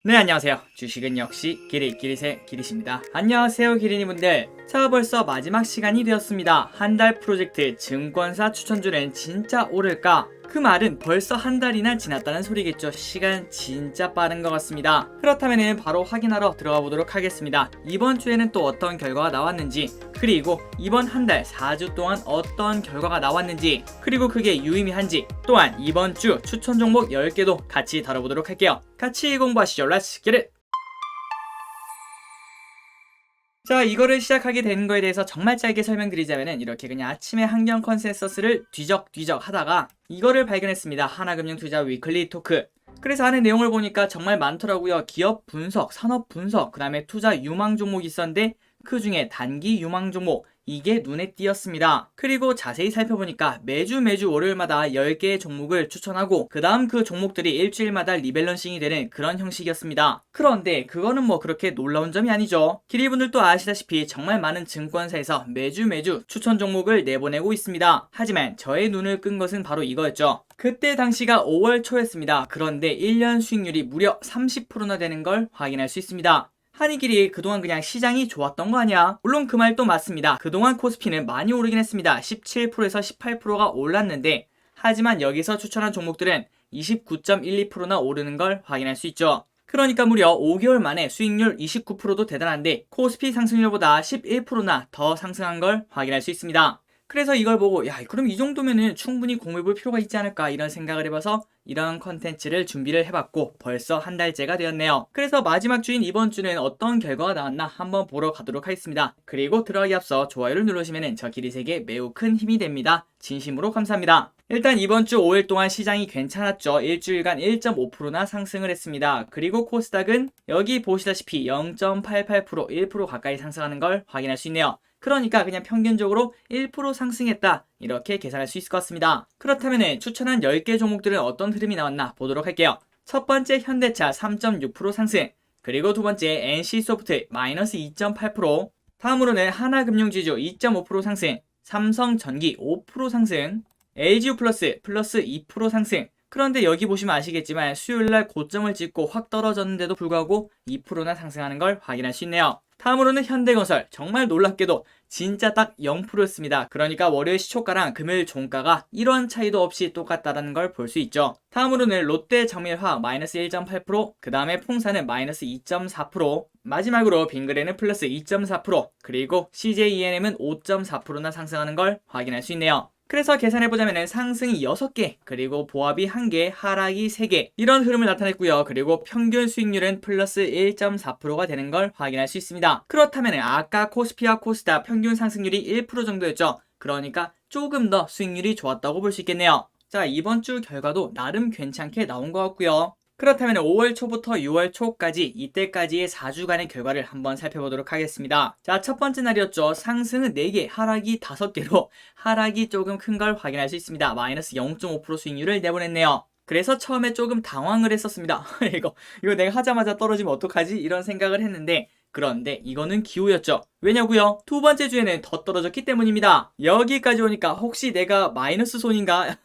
네, 안녕하세요. 주식은 역시 기릿기릿의 기릿입니다. 안녕하세요, 기린이분들. 자, 벌써 마지막 시간이 되었습니다. 한 달 프로젝트 증권사 추천주는 진짜 오를까? 그 말은 벌써 한 달이나 지났다는 소리겠죠. 시간 진짜 빠른 것 같습니다. 그렇다면 바로 확인하러 들어가 보도록 하겠습니다. 이번 주에는 또 어떤 결과가 나왔는지, 그리고 이번 한 달 4주 동안 어떤 결과가 나왔는지, 그리고 그게 유의미한지, 또한 이번 주 추천 종목 10개도 같이 다뤄보도록 할게요. 같이 공부하시죠. Let's get it! 자, 이거를 시작하게 된 거에 대해서 정말 짧게 설명드리자면은 이렇게 그냥 아침에 환경 컨센서스를 뒤적뒤적 하다가 이거를 발견했습니다. 하나금융투자 위클리 토크. 그래서 안에 내용을 보니까 정말 많더라고요. 기업 분석, 산업 분석, 그 다음에 투자 유망 종목이 있었는데 그 중에 단기 유망 종목, 이게 눈에 띄었습니다. 그리고 자세히 살펴보니까 매주 월요일마다 10개의 종목을 추천하고 그 다음 그 종목들이 일주일마다 리밸런싱이 되는 그런 형식이었습니다. 그런데 그거는 뭐 그렇게 놀라운 점이 아니죠. 기리분들도 아시다시피 정말 많은 증권사에서 매주 추천 종목을 내보내고 있습니다. 하지만 저의 눈을 끈 것은 바로 이거였죠. 그때 당시가 5월 초였습니다. 그런데 1년 수익률이 무려 30%나 되는 걸 확인할 수 있습니다. 한이길이 그동안 그냥 시장이 좋았던 거 아니야? 물론 그 말도 맞습니다. 그동안 코스피는 많이 오르긴 했습니다. 17%에서 18%가 올랐는데 하지만 여기서 추천한 종목들은 29.12%나 오르는 걸 확인할 수 있죠. 그러니까 무려 5개월 만에 수익률 29%도 대단한데 코스피 상승률보다 11%나 더 상승한 걸 확인할 수 있습니다. 그래서 이걸 보고 야, 그럼 이 정도면은 충분히 공부해볼 필요가 있지 않을까 이런 생각을 해봐서 이런 컨텐츠를 준비를 해봤고 벌써 한 달째가 되었네요. 그래서 마지막 주인 이번 주는 어떤 결과가 나왔나 한번 보러 가도록 하겠습니다. 그리고 들어가기 앞서 좋아요를 누르시면 저 기릿에게 매우 큰 힘이 됩니다. 진심으로 감사합니다. 일단 이번 주 5일 동안 시장이 괜찮았죠. 일주일간 1.5%나 상승을 했습니다. 그리고 코스닥은 여기 보시다시피 0.88%, 1% 가까이 상승하는 걸 확인할 수 있네요. 그러니까 그냥 평균적으로 1% 상승했다 이렇게 계산할 수 있을 것 같습니다. 그렇다면 추천한 10개 종목들은 어떤 흐름이 나왔나 보도록 할게요. 첫 번째 현대차 3.6% 상승, 그리고 두 번째 NC소프트 마이너스 2.8%, 다음으로는 하나금융지주 2.5% 상승, 삼성전기 5% 상승, LGU 플러스 2% 상승. 그런데 여기 보시면 아시겠지만 수요일날 고점을 찍고 확 떨어졌는데도 불구하고 2%나 상승하는 걸 확인할 수 있네요. 다음으로는 현대건설, 정말 놀랍게도 진짜 딱 0%였습니다. 그러니까 월요일 시초가랑 금요일 종가가 이런 차이도 없이 똑같다는 걸 볼 수 있죠. 다음으로는 롯데정밀화학 마이너스 1.8%, 그 다음에 풍사는 마이너스 2.4%, 마지막으로 빙그레는 플러스 2.4%, 그리고 CJENM은 5.4%나 상승하는 걸 확인할 수 있네요. 그래서 계산해보자면 상승이 6개, 그리고 보합이 1개, 하락이 3개 이런 흐름을 나타냈고요. 그리고 평균 수익률은 플러스 1.4%가 되는 걸 확인할 수 있습니다. 그렇다면 아까 코스피와 코스닥 평균 상승률이 1% 정도였죠. 그러니까 조금 더 수익률이 좋았다고 볼 수 있겠네요. 자, 이번 주 결과도 나름 괜찮게 나온 것 같고요. 그렇다면 5월 초부터 6월 초까지 이때까지의 4주간의 결과를 한번 살펴보도록 하겠습니다. 자, 첫 번째 날이었죠. 상승은 4개, 하락이 5개로 하락이 조금 큰 걸 확인할 수 있습니다. 마이너스 0.5% 수익률을 내보냈네요. 그래서 처음에 조금 당황을 했었습니다. 이거 내가 하자마자 떨어지면 어떡하지? 이런 생각을 했는데 그런데 이거는 기호였죠. 왜냐고요? 두 번째 주에는 더 떨어졌기 때문입니다. 여기까지 오니까 혹시 내가 마이너스 손인가?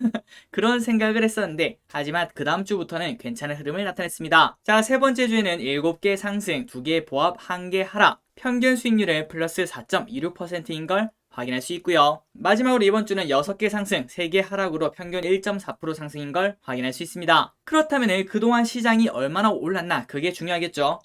그런 생각을 했었는데 하지만 그 다음 주부터는 괜찮은 흐름을 나타냈습니다. 자, 세 번째 주에는 7개 상승, 2개 보합, 1개 하락, 평균 수익률은 플러스 4.26%인 걸 확인할 수 있고요. 마지막으로 이번 주는 6개 상승, 3개 하락으로 평균 1.4% 상승인 걸 확인할 수 있습니다. 그렇다면 그동안 시장이 얼마나 올랐나 그게 중요하겠죠.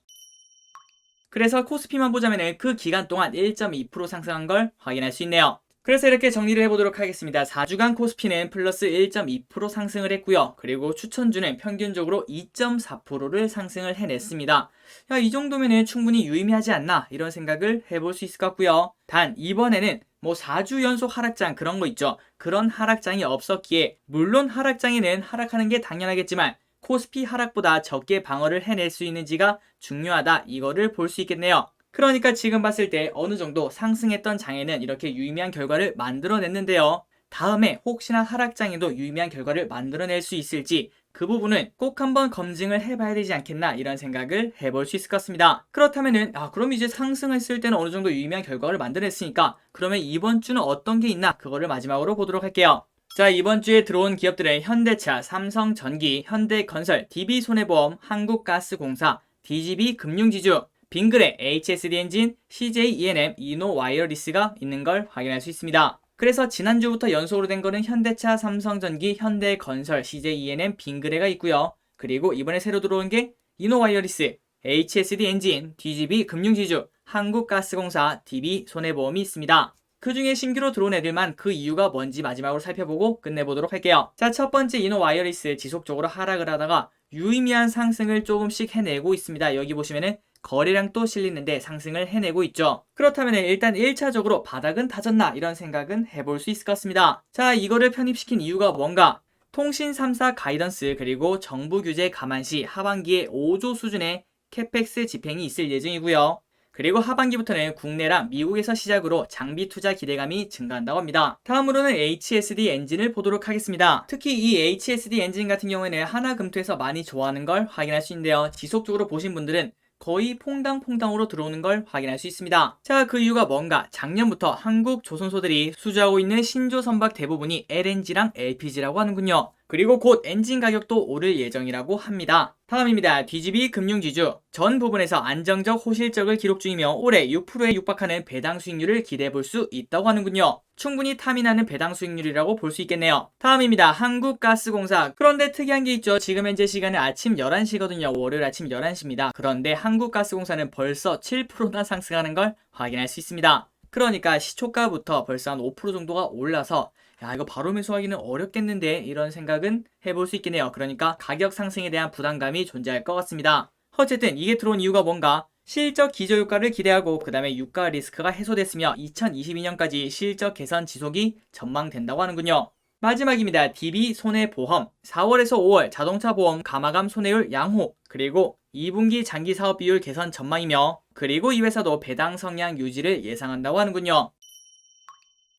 그래서 코스피만 보자면 그 기간 동안 1.2% 상승한 걸 확인할 수 있네요. 그래서 이렇게 정리를 해보도록 하겠습니다. 4주간 코스피는 플러스 1.2% 상승을 했고요. 그리고 추천주는 평균적으로 2.4%를 상승을 해냈습니다. 야, 이 정도면 충분히 유의미하지 않나 이런 생각을 해볼 수 있을 것 같고요. 단 이번에는 뭐 4주 연속 하락장 그런 거 있죠. 그런 하락장이 없었기에 물론 하락장에는 하락하는 게 당연하겠지만 코스피 하락보다 적게 방어를 해낼 수 있는지가 중요하다 이거를 볼 수 있겠네요. 그러니까 지금 봤을 때 어느 정도 상승했던 장에는 이렇게 유의미한 결과를 만들어냈는데요. 다음에 혹시나 하락장에도 유의미한 결과를 만들어낼 수 있을지 그 부분은 꼭 한번 검증을 해봐야 되지 않겠나 이런 생각을 해볼 수 있을 것 같습니다. 그렇다면은 그럼 이제 상승했을 때는 어느 정도 유의미한 결과를 만들어냈으니까 그러면 이번 주는 어떤 게 있나 그거를 마지막으로 보도록 할게요. 자, 이번 주에 들어온 기업들은 현대차, 삼성전기, 현대건설, DB손해보험, 한국가스공사, DGB 금융지주, 빙그레, HSD엔진, CJENM, 이노와이어리스가 있는 걸 확인할 수 있습니다. 그래서 지난주부터 연속으로 된 거는 현대차, 삼성전기, 현대건설, CJENM, 빙그레가 있고요. 그리고 이번에 새로 들어온 게 이노와이어리스, HSD엔진, DGB 금융지주, 한국가스공사, DB손해보험이 있습니다. 그 중에 신규로 들어온 애들만 그 이유가 뭔지 마지막으로 살펴보고 끝내보도록 할게요. 자, 첫 번째 이노와이어리스 지속적으로 하락을 하다가 유의미한 상승을 조금씩 해내고 있습니다. 여기 보시면은 거래량 또 실리는데 상승을 해내고 있죠. 그렇다면 일단 1차적으로 바닥은 다졌나 이런 생각은 해볼 수 있을 것 같습니다. 자, 이거를 편입시킨 이유가 뭔가? 통신 3사 가이던스 그리고 정부 규제 감안시 하반기에 5조 수준의 캐펙스 집행이 있을 예정이고요. 그리고 하반기부터는 국내랑 미국에서 시작으로 장비 투자 기대감이 증가한다고 합니다. 다음으로는 HSD 엔진을 보도록 하겠습니다. 특히 이 HSD 엔진 같은 경우에는 하나금투에서 많이 좋아하는 걸 확인할 수 있는데요. 지속적으로 보신 분들은 거의 퐁당퐁당으로 들어오는 걸 확인할 수 있습니다. 자, 그 이유가 뭔가? 작년부터 한국 조선소들이 수주하고 있는 신조 선박 대부분이 LNG랑 LPG라고 하는군요. 그리고 곧 엔진 가격도 오를 예정이라고 합니다. 다음입니다. DGB 금융지주. 전 부분에서 안정적 호실적을 기록 중이며 올해 6%에 육박하는 배당 수익률을 기대해 볼 수 있다고 하는군요. 충분히 탐이 나는 배당 수익률이라고 볼 수 있겠네요. 다음입니다. 한국가스공사. 그런데 특이한 게 있죠. 지금 현재 시간은 아침 11시거든요. 월요일 아침 11시입니다. 그런데 한국가스공사는 벌써 7%나 상승하는 걸 확인할 수 있습니다. 그러니까 시초가부터 벌써 한 5% 정도가 올라서 야, 이거 바로 매수하기는 어렵겠는데 이런 생각은 해볼 수 있겠네요. 그러니까 가격 상승에 대한 부담감이 존재할 것 같습니다. 어쨌든 이게 들어온 이유가 뭔가? 실적 기저효과를 기대하고 그 다음에 유가 리스크가 해소됐으며 2022년까지 실적 개선 지속이 전망된다고 하는군요. 마지막입니다. DB손해보험. 4월에서 5월 자동차 보험 가마감 손해율 양호, 그리고 2분기 장기 사업 비율 개선 전망이며, 그리고 이 회사도 배당 성향 유지를 예상한다고 하는군요.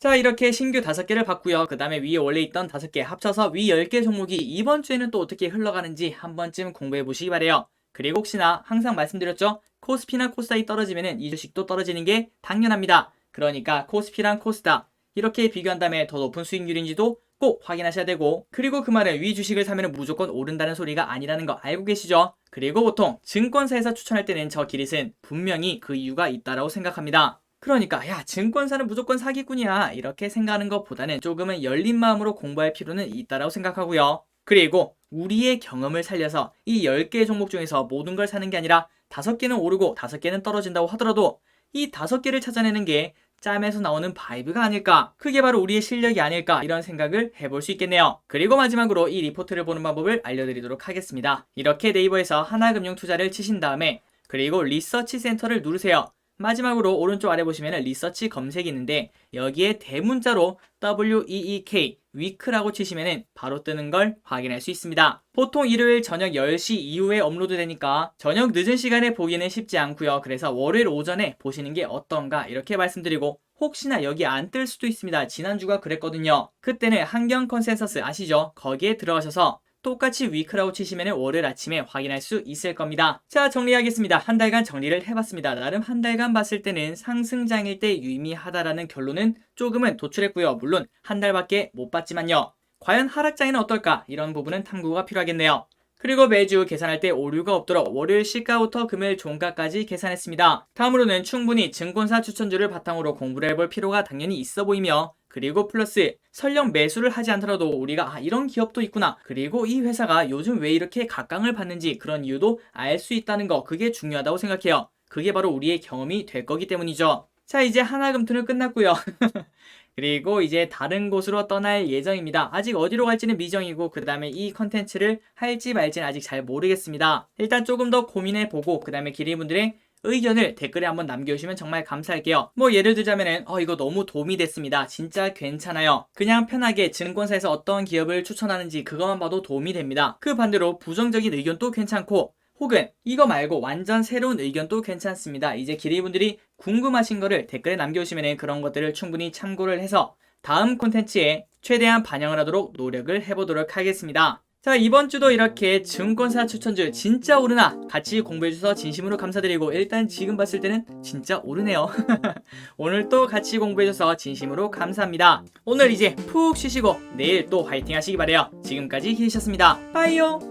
자, 이렇게 신규 5개를 봤고요. 그 다음에 위에 원래 있던 5개 합쳐서 위 10개 종목이 이번 주에는 또 어떻게 흘러가는지 한 번쯤 공부해 보시기 바래요. 그리고 혹시나 항상 말씀드렸죠? 코스피나 코스닥이 떨어지면은 이 주식도 떨어지는 게 당연합니다. 그러니까 코스피랑 코스닥 이렇게 비교한 다음에 더 높은 수익률인지도 꼭 확인하셔야 되고, 그리고 그 말은 위 주식을 사면 무조건 오른다는 소리가 아니라는 거 알고 계시죠? 그리고 보통 증권사에서 추천할 때는 저 기릿은 분명히 그 이유가 있다라고 생각합니다. 그러니까 야, 증권사는 무조건 사기꾼이야 이렇게 생각하는 것보다는 조금은 열린 마음으로 공부할 필요는 있다라고 생각하고요. 그리고 우리의 경험을 살려서 이 10개의 종목 중에서 모든 걸 사는 게 아니라 5개는 오르고 5개는 떨어진다고 하더라도 이 5개를 찾아내는 게 짬에서 나오는 바이브가 아닐까, 그게 바로 우리의 실력이 아닐까, 이런 생각을 해볼 수 있겠네요. 그리고 마지막으로 이 리포트를 보는 방법을 알려드리도록 하겠습니다. 이렇게 네이버에서 하나금융투자를 치신 다음에 그리고 리서치 센터를 누르세요. 마지막으로 오른쪽 아래 보시면 리서치 검색이 있는데 여기에 대문자로 WEEK 위크라고 치시면 바로 뜨는 걸 확인할 수 있습니다. 보통 일요일 저녁 10시 이후에 업로드 되니까 저녁 늦은 시간에 보기는 쉽지 않고요. 그래서 월요일 오전에 보시는 게 어떤가 이렇게 말씀드리고, 혹시나 여기 안 뜰 수도 있습니다. 지난주가 그랬거든요. 그때는 한경 컨센서스 아시죠? 거기에 들어가셔서 똑같이 위크라고 치시면 월요일 아침에 확인할 수 있을 겁니다. 자, 정리하겠습니다. 한 달간 정리를 해봤습니다. 나름 한 달간 봤을 때는 상승장일 때 유의미하다라는 결론은 조금은 도출했고요. 물론 한 달밖에 못 봤지만요. 과연 하락장에는 어떨까? 이런 부분은 탐구가 필요하겠네요. 그리고 매주 계산할 때 오류가 없도록 월요일 시가부터 금요일 종가까지 계산했습니다. 다음으로는 충분히 증권사 추천주를 바탕으로 공부를 해볼 필요가 당연히 있어 보이며, 그리고 플러스 설령 매수를 하지 않더라도 우리가 이런 기업도 있구나, 그리고 이 회사가 요즘 왜 이렇게 각광을 받는지 그런 이유도 알 수 있다는 거, 그게 중요하다고 생각해요. 그게 바로 우리의 경험이 될 거기 때문이죠. 자, 이제 하나금투는 끝났고요. 그리고 이제 다른 곳으로 떠날 예정입니다. 아직 어디로 갈지는 미정이고 그 다음에 이 컨텐츠를 할지 말지는 아직 잘 모르겠습니다. 일단 조금 더 고민해보고 그 다음에 기리분들의 의견을 댓글에 한번 남겨주시면 정말 감사할게요. 뭐 예를 들자면은 이거 너무 도움이 됐습니다. 진짜 괜찮아요. 그냥 편하게 증권사에서 어떤 기업을 추천하는지 그것만 봐도 도움이 됩니다. 그 반대로 부정적인 의견도 괜찮고, 혹은 이거 말고 완전 새로운 의견도 괜찮습니다. 이제 기리분들이 궁금하신 거를 댓글에 남겨주시면 그런 것들을 충분히 참고를 해서 다음 콘텐츠에 최대한 반영을 하도록 노력을 해보도록 하겠습니다. 자, 이번 주도 이렇게 증권사 추천주 진짜 오르나 같이 공부해주셔서 진심으로 감사드리고, 일단 지금 봤을 때는 진짜 오르네요. 오늘 또 같이 공부해줘서 진심으로 감사합니다. 오늘 이제 푹 쉬시고 내일 또 화이팅 하시기 바래요. 지금까지 기리셨습니다. 빠이요.